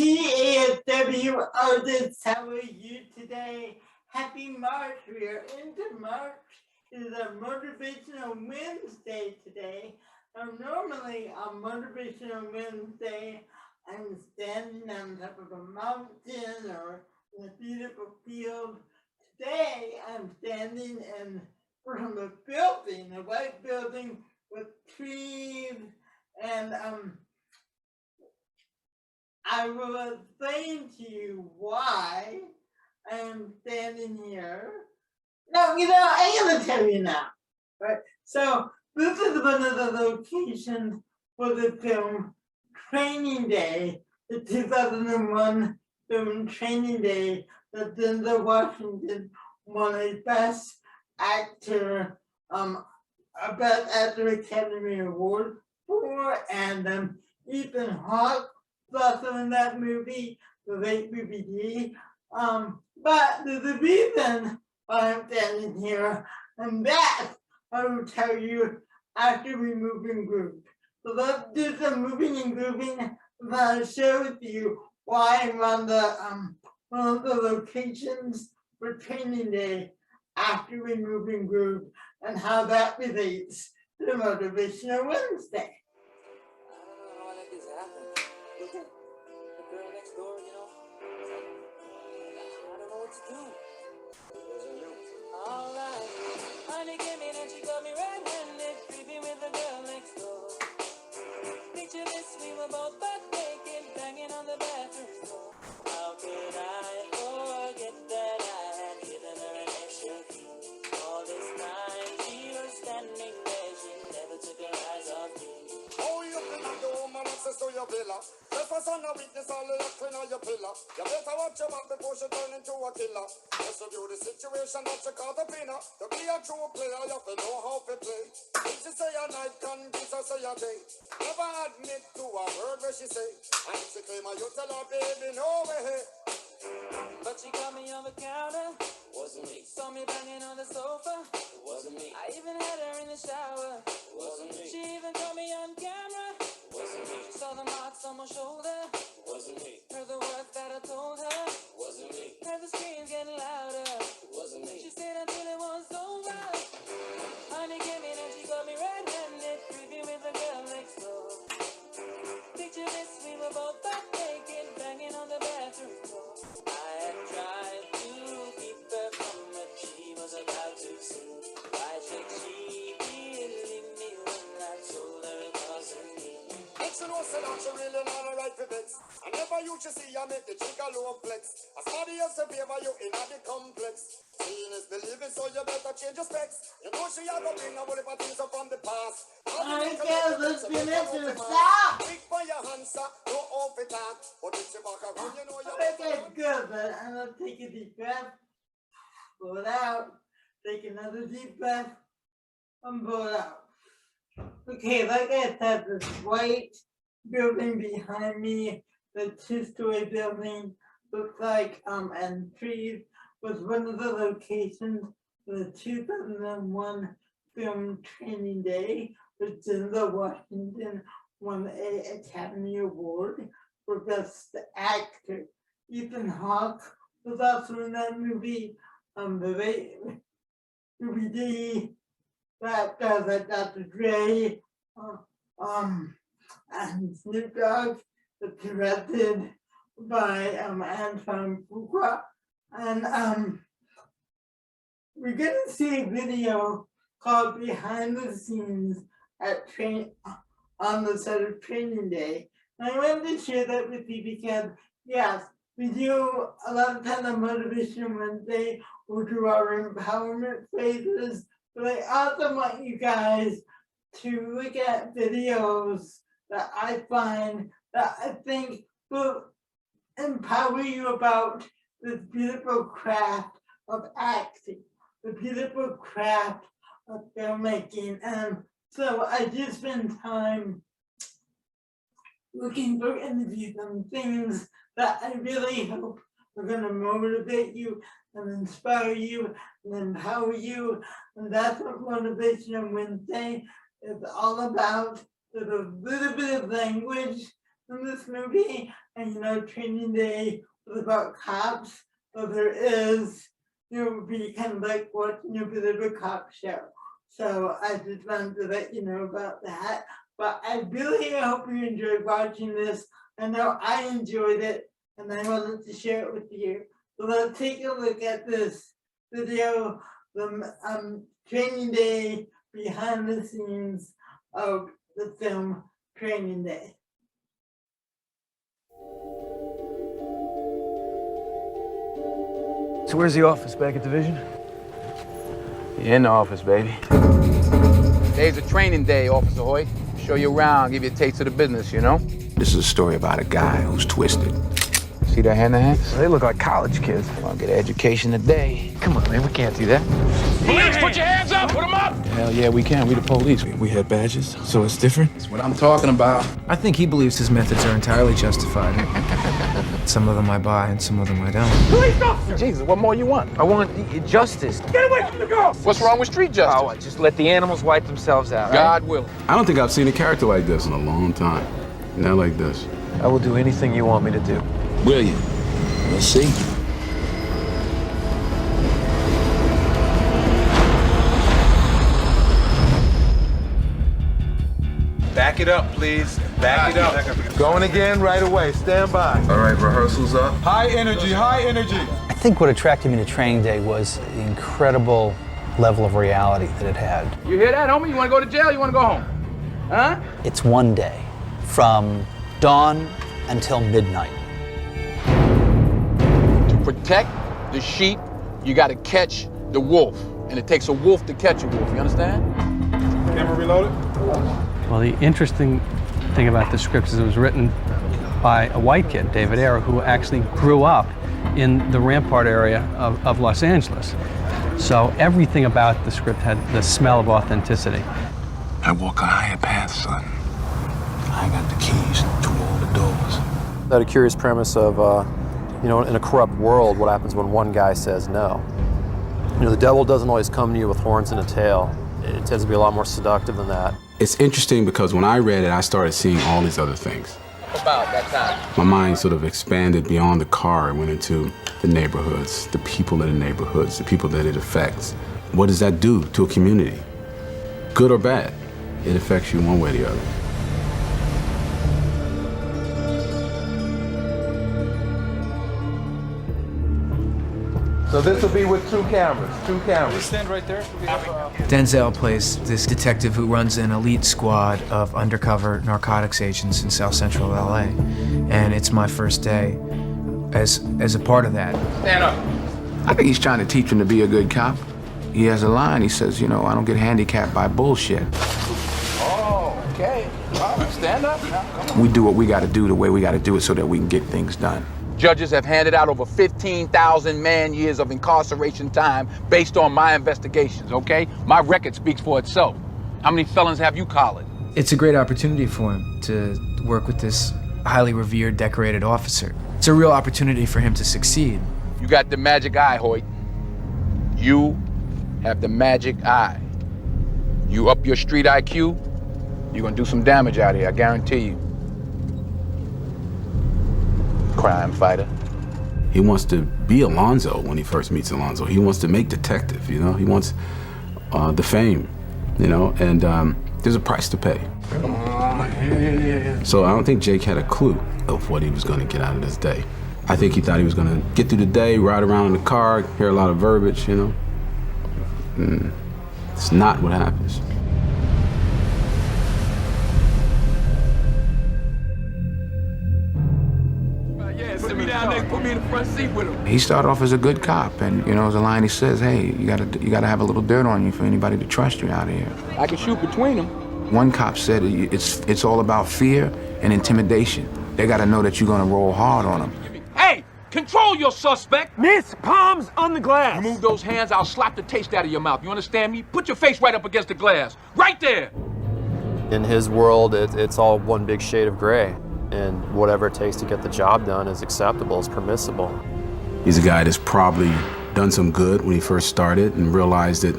TASW artists, how are you today? Happy March, we are into March. It is a Motivational Wednesday today. Normally on Motivational Wednesday, I'm standing on top of a mountain or in a beautiful field. Today, I'm standing in front of a building, a white building with trees, and I will explain to you why I am standing here. No, I'm gonna tell you now. Right? So this is one of the locations for the film Training Day, the 2001 film Training Day that Denzel Washington won a Best Actor, Best Actor Academy Award for, and Ethan Hawke also in that movie, the late movie D. But there's a reason why I'm standing here, and that I will tell you after we move and groove. So let's do some moving and grooving, and I'll share with you why I'm on the one of the locations for Training Day after we move and groove, and how that relates to Motivational Wednesday. Alright, honey came in and she got me red-handed, creepy with the girl next door. Picture this, we were both butt naked, banging on the bathroom floor. How could I forget that I had given her an extra key? All this time she was standing there, she never took her eyes off me. Oh, you cannot do woman access to your villa. Trespass on a witness, all the left in your pillar. You better watch your back before she turn into a killer. Just review the situation that you caught up in her. To be a true player, you have to know how to play. If she say a night, can kiss her say a day. Never admit to a word where she say. And if she claim her, you tell her, baby, no way. But she got me on the counter, wasn't me. Saw me banging on the sofa, wasn't me. I even had her in the shower, wasn't me. She even caught me on camera, wasn't me. She saw the marks on my shoulder, wasn't me. Heard the words that I told her, wasn't me. Heard the screams getting louder, wasn't me. She said until it was over. Honey came in and she got me red-handed, creepy with the girl next door. Picture this, we were both butt naked, banging on the bathroom floor. I had tried to keep her from what she was about to see. Why should she believe me when I told her it wasn't me? But you know, say that she really not a right for vex. I never you should see her make the chick a low flex. As somebody else to favor you in the complex. Seeing is believing, so you better change your specs. You know she a go bring a whole heap of things up from the past. Alright guys, let's finish this. Stop! Big for your hands, sir. No off it up. But if she back around, you know you're Okay, good, but I'm gonna take a deep breath, blow it out, take another deep breath, and blow it out. Okay, like I said, this white building behind me, the two-story building, looks like, and trees, was one of the locations for the 2001 film Training Day, which Denzel Washington won an Academy Award for Best Actor. Ethan Hawke was also in that movie. The late movie D, that does it, Dr. Dre, and Snoop Dogg, was directed by Antoine Fuqua. And we're gonna see a video called Behind the Scenes at on the set of Training Day. And I wanted to share that with you because, yes, we do a lot of times on Motivation Wednesday, we'll do our empowerment phases, but I also want you guys to look at videos that I find that I think will empower you about this beautiful craft of acting, the beautiful craft of filmmaking. And so I just spend time looking for interviews and things that I really hope are going to motivate you and inspire you and empower you. And that's what Motivation Wednesday is all about. There's a little bit of language in this movie, and Training Day was about cops, but there is, would be kind of like watching a bit of a cop show. So I just wanted to let you know about that. But I really hope you enjoyed watching this. I know I enjoyed it, and I wanted to share it with you. So let's take a look at this video, the Training Day behind the scenes of the film Training Day. So where's the office? Back at Division? You're in the office, baby. Today's a training day, Officer Hoyt. Show you around, give you a taste of the business, you know? This is a story about a guy who's twisted. See that hand-to-hand? They look like college kids. Wanna get an education today. Come on, man, we can't do that. Police, put your hands up! Put them up! Hell yeah, we can. We the police. We had badges, so it's different. That's what I'm talking about. I think he believes his methods are entirely justified. Some of them I buy and some of them I don't. Police officer! Jesus, what more you want? I want justice. Get away from the girl! What's wrong with street justice? Oh, just let the animals wipe themselves out, right? God will. I don't think I've seen a character like this in a long time. Not like this. I will do anything you want me to do. Will you? We'll see. Back it up, please. Back it up. Going again right away. Stand by. All right, rehearsal's up. High energy, high energy. I think what attracted me to Training Day was the incredible level of reality that it had. You hear that, homie? You wanna go to jail? You wanna go home? Huh? It's one day from dawn until midnight. To protect the sheep, you gotta catch the wolf. And it takes a wolf to catch a wolf, you understand? Camera reloaded. Well, the interesting thing about the script is it was written by a white kid, David Ayer, who actually grew up in the Rampart area of Los Angeles. So everything about the script had the smell of authenticity. I walk a higher path, son. I got the keys to all the doors. That a curious premise of, in a corrupt world, what happens when one guy says no? The devil doesn't always come to you with horns and a tail. It tends to be a lot more seductive than that. It's interesting because when I read it, I started seeing all these other things. About that time. My mind sort of expanded beyond the car and went into the neighborhoods, the people in the neighborhoods, the people that it affects. What does that do to a community? Good or bad? It affects you one way or the other. So this will be with two cameras. Stand right there. Denzel plays this detective who runs an elite squad of undercover narcotics agents in South Central LA. And it's my first day as a part of that. Stand up. I think he's trying to teach him to be a good cop. He has a line, he says, I don't get handicapped by bullshit. Oh, okay. All right, stand up now. Come on. We do what we gotta do the way we gotta do it so that we can get things done. Judges have handed out over 15,000 man-years of incarceration time based on my investigations, okay? My record speaks for itself. How many felons have you collared? It's a great opportunity for him to work with this highly revered, decorated officer. It's a real opportunity for him to succeed. You got the magic eye, Hoyt. You have the magic eye. You up your street IQ, you're gonna do some damage out here, I guarantee you. Crime fighter. He wants to be Alonzo when he first meets Alonzo. He wants to make detective, He wants the fame, and there's a price to pay. Come on, yeah. So I don't think Jake had a clue of what he was gonna get out of this day. I think he thought he was gonna get through the day, ride around in the car, hear a lot of verbiage, It's not what happens. Sit me down next, put me in the front seat with him. He started off as a good cop, and there's a line he says, "Hey, you gotta have a little dirt on you for anybody to trust you out here." I can shoot between them. One cop said it's all about fear and intimidation. They gotta know that you're gonna roll hard on them. Hey, control your suspect. Miss, palms on the glass. You move those hands, I'll slap the taste out of your mouth. You understand me? Put your face right up against the glass. Right there. In his world, it's all one big shade of gray. And whatever it takes to get the job done is acceptable, is permissible. He's a guy that's probably done some good when he first started and realized that,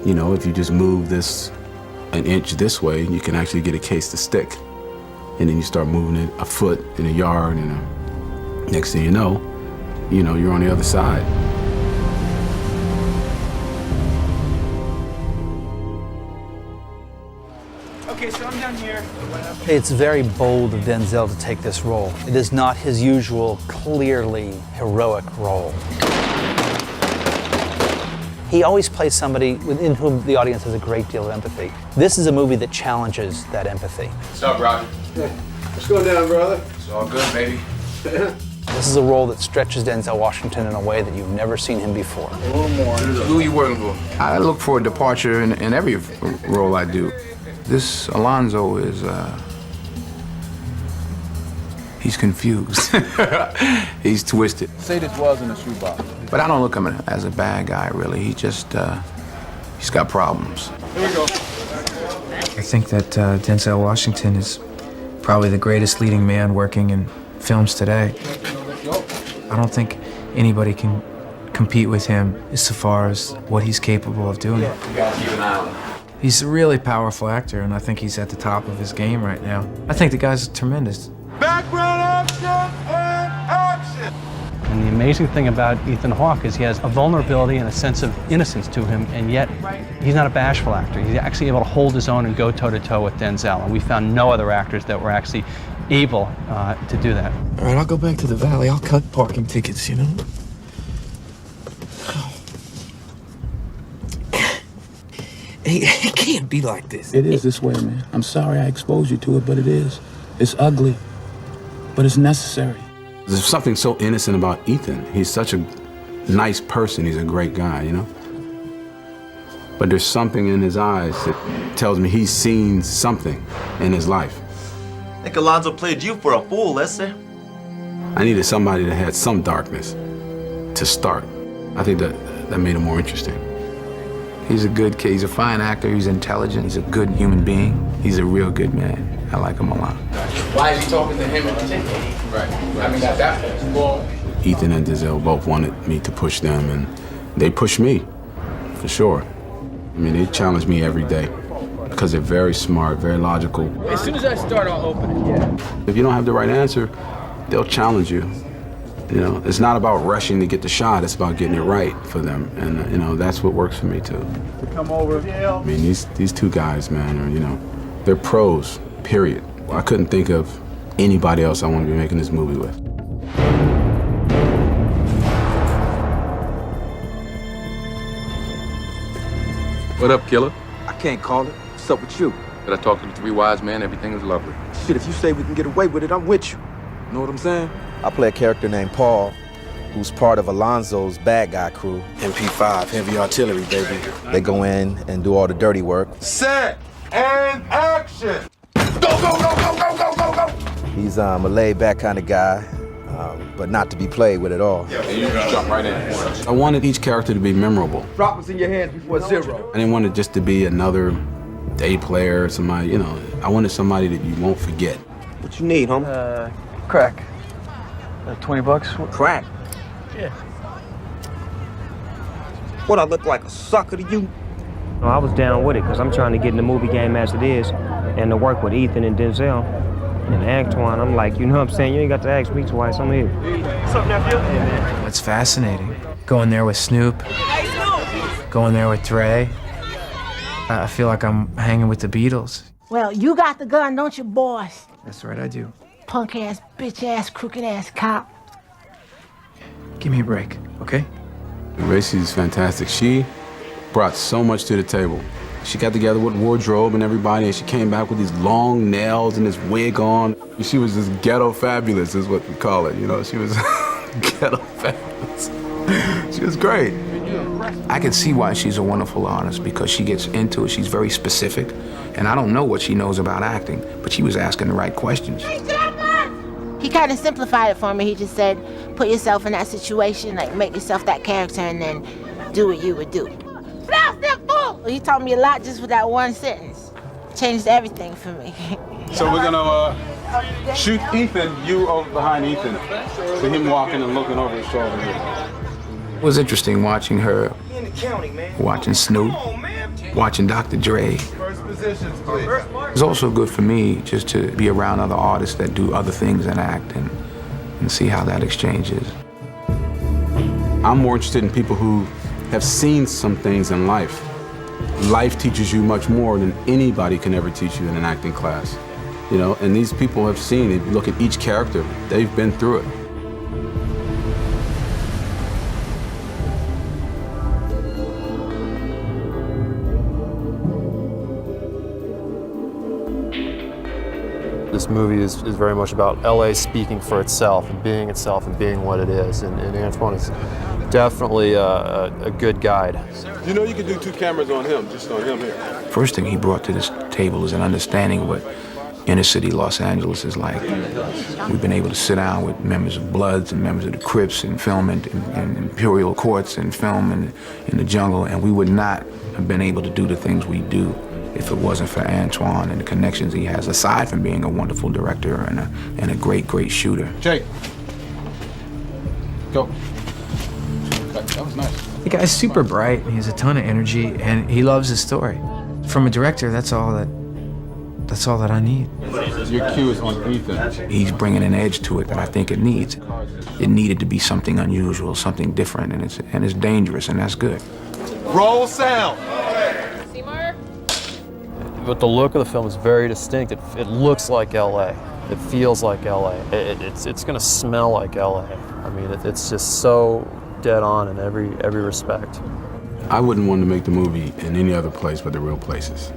if you just move this an inch this way, you can actually get a case to stick. and then you start moving it a foot in a yard, and next thing you know, you're on the other side. Okay, so I'm down here. It's very bold of Denzel to take this role. It is not his usual, clearly heroic role. He always plays somebody in whom the audience has a great deal of empathy. This is a movie that challenges that empathy. What's up, Roger? What's going down, brother? It's all good, baby. This is a role that stretches Denzel Washington in a way that you've never seen him before. A little more. Who are you working for? I look for a departure in every role I do. This Alonzo is, he's confused. He's twisted. Say this was in a shoebox. But I don't look at him as a bad guy, really. He just, he's got problems. Here we go. I think that Denzel Washington is probably the greatest leading man working in films today. I don't think anybody can compete with him as far as what he's capable of doing. You gotta keep an eye on him. He's a really powerful actor, and I think he's at the top of his game right now. I think the guy's tremendous. Background action and action! And the amazing thing about Ethan Hawke is he has a vulnerability and a sense of innocence to him, and yet he's not a bashful actor. He's actually able to hold his own and go toe-to-toe with Denzel, and we found no other actors that were actually able to do that. All right, I'll go back to the valley. I'll cut parking tickets, you know? It can't be like this. It is this way, man. I'm sorry I exposed you to it, but it is. It's ugly, but it's necessary. There's something so innocent about Ethan. He's such a nice person. He's a great guy, But there's something in his eyes that tells me he's seen something in his life. I think Alonzo played you for a fool, Lester. I needed somebody that had some darkness to start. I think that made him more interesting. He's a good kid. He's a fine actor. He's intelligent. He's a good human being. He's a real good man. I like him a lot. Why is he talking to him in particular? Right. I mean, that's Ethan and Denzel both wanted me to push them, and they pushed me, for sure. I mean, they challenge me every day because they're very smart, very logical. As soon as I start, I'll open it. Yeah. If you don't have the right answer, they'll challenge you. It's not about rushing to get the shot, it's about getting it right for them. And, that's what works for me, too. Come over. I mean, these two guys, man, are, they're pros, period. I couldn't think of anybody else I want to be making this movie with. What up, killer? I can't call it. What's up with you? Did I talk to the three wise men? Everything is lovely. Shit, if you say we can get away with it, I'm with you. Know what I'm saying? I play a character named Paul, who's part of Alonzo's bad guy crew. MP5, heavy artillery, baby. They go in and do all the dirty work. Set and action! Go, go, go, go, go, go, go, go! He's a laid-back kind of guy, but not to be played with at all. And you just jump right in. I wanted each character to be memorable. Drop what's in your hands before zero. I didn't want it just to be another day player, somebody, I wanted somebody that you won't forget. What you need, homie? Crack. $20? Crack? Yeah. What, I look like a sucker to you? No, I was down with it because I'm trying to get in the movie game as it is and to work with Ethan and Denzel and Antoine. I'm like, you know what I'm saying? You ain't got to ask me twice. I'm here. What's up, nephew? Hey, man. It's fascinating. Going there with Snoop. Going there with Dre. I feel like I'm hanging with the Beatles. Well, you got the gun, don't you, boys? That's right, I do. Punk ass, bitch ass, crooked ass cop. Give me a break, okay? Racey's fantastic. She brought so much to the table. She got together with wardrobe and everybody, and she came back with these long nails and this wig on. She was just ghetto fabulous, is what we call it. She was ghetto fabulous. She was great. I can see why she's a wonderful artist, because she gets into it. She's very specific, and I don't know what she knows about acting, but she was asking the right questions. He kind of simplified it for me. He just said, put yourself in that situation, like make yourself that character, and then do what you would do. He taught me a lot just with that one sentence. Changed everything for me. So we're gonna shoot Ethan, you over behind Ethan. So him walking and looking over his shoulder here. It was interesting watching her, watching Snoop, watching Dr. Dre, positions, please. It's also good for me just to be around other artists that do other things and act and see how that exchange is. I'm more interested in people who have seen some things in life. Life teaches you much more than anybody can ever teach you in an acting class. You know, and these people have seen it. Look at each character, they've been through it. This movie is very much about LA speaking for itself and being what it is. And Antoine is definitely a good guide. You know you can do 2 cameras on him, just on him here. First thing he brought to this table is an understanding of what inner city Los Angeles is like. We've been able to sit down with members of Bloods and members of the Crips and film in Imperial Courts and film in the jungle, and we would not have been able to do the things we do if it wasn't for Antoine and the connections he has, aside from being a wonderful director and a great, great shooter. Jake, go. That was nice. The guy's super bright, he has a ton of energy, and he loves his story. From a director, that's all that I need. Your cue is on Ethan. He's bringing an edge to it that I think it needs. It needed to be something unusual, something different, and it's dangerous, and that's good. Roll sound. But the look of the film is very distinct. It looks like LA. It feels like LA. It's gonna smell like LA. I mean, it's just so dead on in every respect. I wouldn't want to make the movie in any other place but the real places.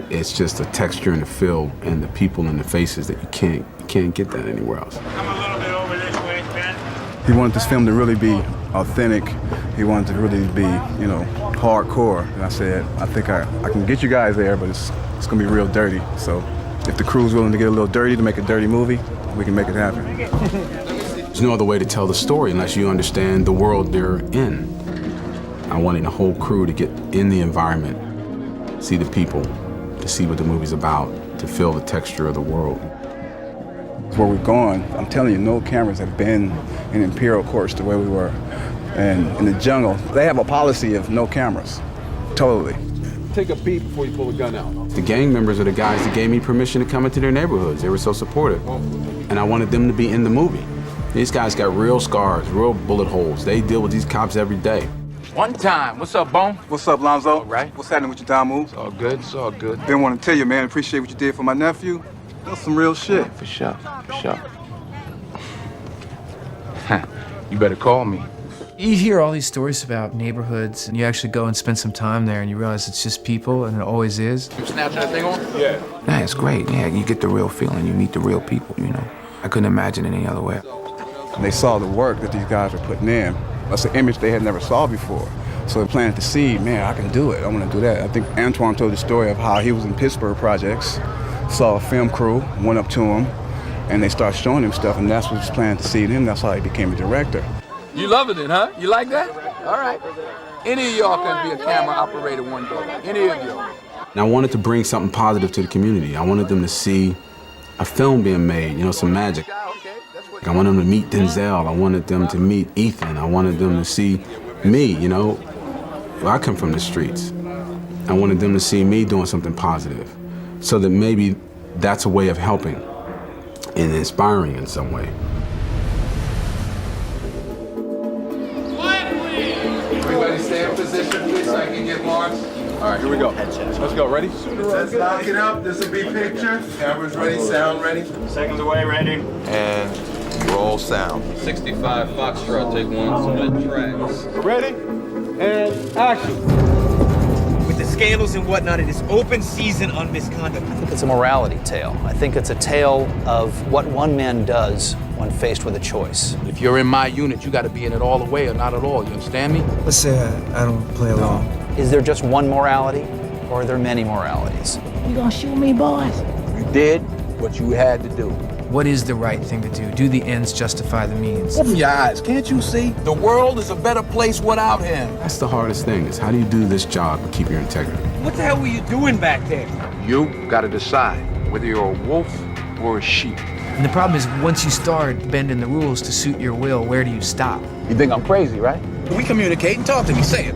It's just the texture and the feel and the people and the faces that you can't get that anywhere else. He wanted this film to really be authentic. He wanted to really be, you know, hardcore. And I said, I think I can get you guys there, but it's gonna be real dirty. So if the crew's willing to get a little dirty to make a dirty movie, we can make it happen. There's no other way to tell the story unless you understand the world they're in. I wanted the whole crew to get in the environment, see the people, to see what the movie's about, to feel the texture of the world. Where we're going, I'm telling you, no cameras have been in Imperial Courts the way we were. And in the jungle, they have a policy of no cameras, totally. Take a beat before you pull a gun out. The gang members are the guys that gave me permission to come into their neighborhoods. They were so supportive. And I wanted them to be in the movie. These guys got real scars, real bullet holes. They deal with these cops every day. One time. What's up, Bone? What's up, Lonzo? All right. What's happening with your time moves? It's all good. It's all good. Been wanting to tell you, man, appreciate what you did for my nephew. That's some real shit. For sure. For sure. You better call me. You hear all these stories about neighborhoods, and you actually go and spend some time there, and you realize it's just people, and it always is. You snapping that thing on? Yeah. Yeah, it's great. Yeah, you get the real feeling. You meet the real people, you know. I couldn't imagine it any other way. And they saw the work that these guys were putting in. That's an image they had never saw before. So they planted the seed, man, I can do it. I want to do that. I think Antoine told the story of how he was in Pittsburgh projects, saw a film crew, went up to him, and they started showing him stuff, and that's what was planted the seed in him. That's how he became a director. You loving it, huh? You like that? All right. Any of y'all can be a camera operator one day. Any of y'all. And I wanted to bring something positive to the community. I wanted them to see a film being made, you know, some magic. I wanted them to meet Denzel. I wanted them to meet Ethan. I wanted them to see me, you know. Well, I come from the streets. I wanted them to see me doing something positive so that maybe that's a way of helping and inspiring in some way. Everybody stay in position, please, so I can get marks. All right, here we go. Let's go. Ready? Let's knock it up. This will be picture. Cameras ready, sound ready. Seconds away, ready. And roll sound. 65 Foxtrot, take one, split tracks. Ready? And action. With the scandals and whatnot, it is open season on misconduct. I think it's a morality tale. I think it's a tale of what one man does when faced with a choice. If you're in my unit, you got to be in it all the way or not at all. You understand me? Let's say I don't play along. Is there just one morality, or are there many moralities? You gonna shoot me, boys? You did what you had to do. What is the right thing to do? Do the ends justify the means? Open your eyes. Can't you see? The world is a better place without him. That's the hardest thing, is how do you do this job and keep your integrity? What the hell were you doing back there? You got to decide whether you're a wolf or a sheep. And the problem is, once you start bending the rules to suit your will, where do you stop? You think I'm crazy, right? Can we communicate and talk to me? Say it.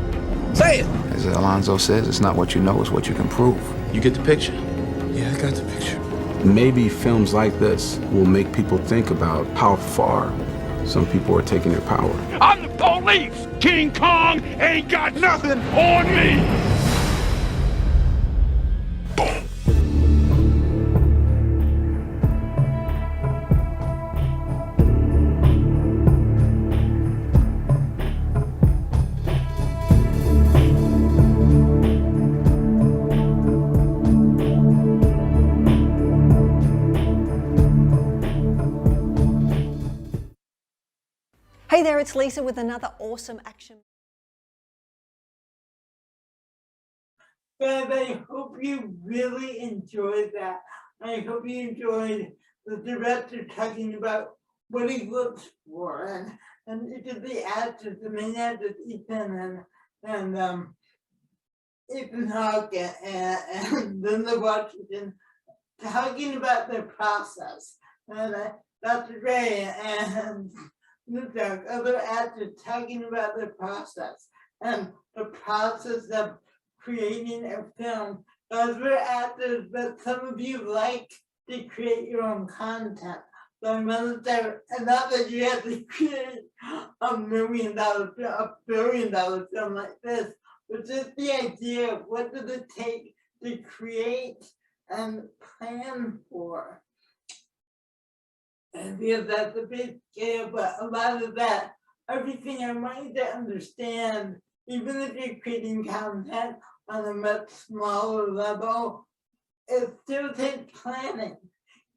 Say it. As Alonzo says, it's not what you know, it's what you can prove. You get the picture? Yeah, I got the picture. Maybe films like this will make people think about how far some people are taking their power. I'm the police! King Kong ain't got nothing on me! Hey there, it's Lisa with another awesome action. But I hope you really enjoyed that. I hope you enjoyed the director talking about what he looks for, and each of the actors, the main actors, Ethan and Ethan Hawke and Linda Washington, talking about their process, and Dr. Ray and other actors talking about their process and the process of creating a film. Those were actors, but some of you like to create your own content. So I'm gonna say, and not that you have to create $1 million film, $1 billion film like this, but just the idea of what does it take to create and plan for. And because that's a big scale, but a lot of that, everything I want you to understand, even if you're creating content on a much smaller level, it still takes planning.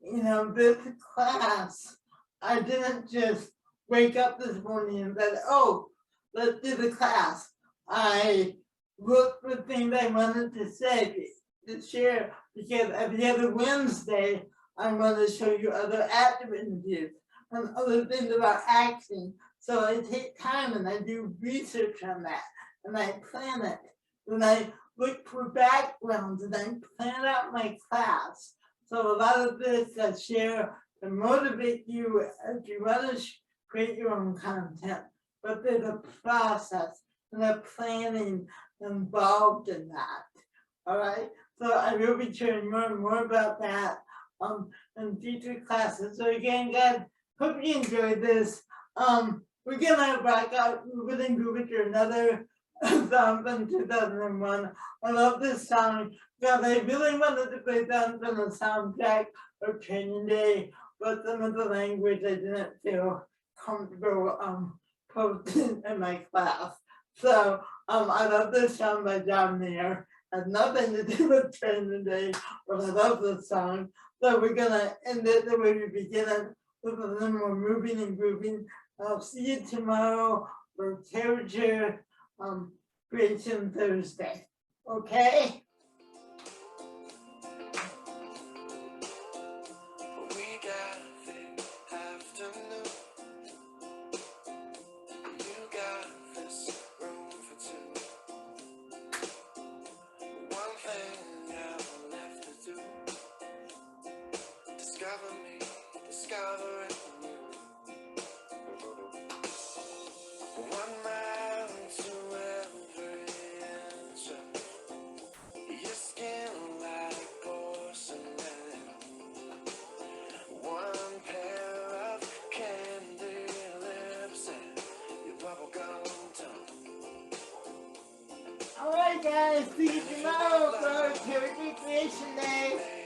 You know, this class, I didn't just wake up this morning and said, oh, let's do the class. I looked for things I wanted to say, to share, because every other Wednesday, I'm going to show you other actor interviews and other things about acting. So I take time and I do research on that and I plan it. And I look for backgrounds and I plan out my class. So a lot of this I share to motivate you as you want to create your own content. But there's a process and a planning involved in that. All right. So I will be sharing more and more about that in future classes. So again, guys, hope you enjoyed this. We're gonna rock out Moving Groovy to another song from 2001. I love this song because I really wanted to play that from the soundtrack of Training Day, but some of the language I didn't feel comfortable posting in my class. So I love this song by John Mayer. Has nothing to do with Training Day, but I love this song. So we're gonna end it the way we began it, with a little more moving and grooving. I'll see you tomorrow for Character Creation Thursday. Okay? We got a thick afternoon. You got this room for two. One thing I've left to do. Discover me, discovering you. 1 mile to every inch of your skin like porcelain. 1 pair of candy lips and your bubblegum tongue. Alright guys, see you tomorrow for Character Creation Day.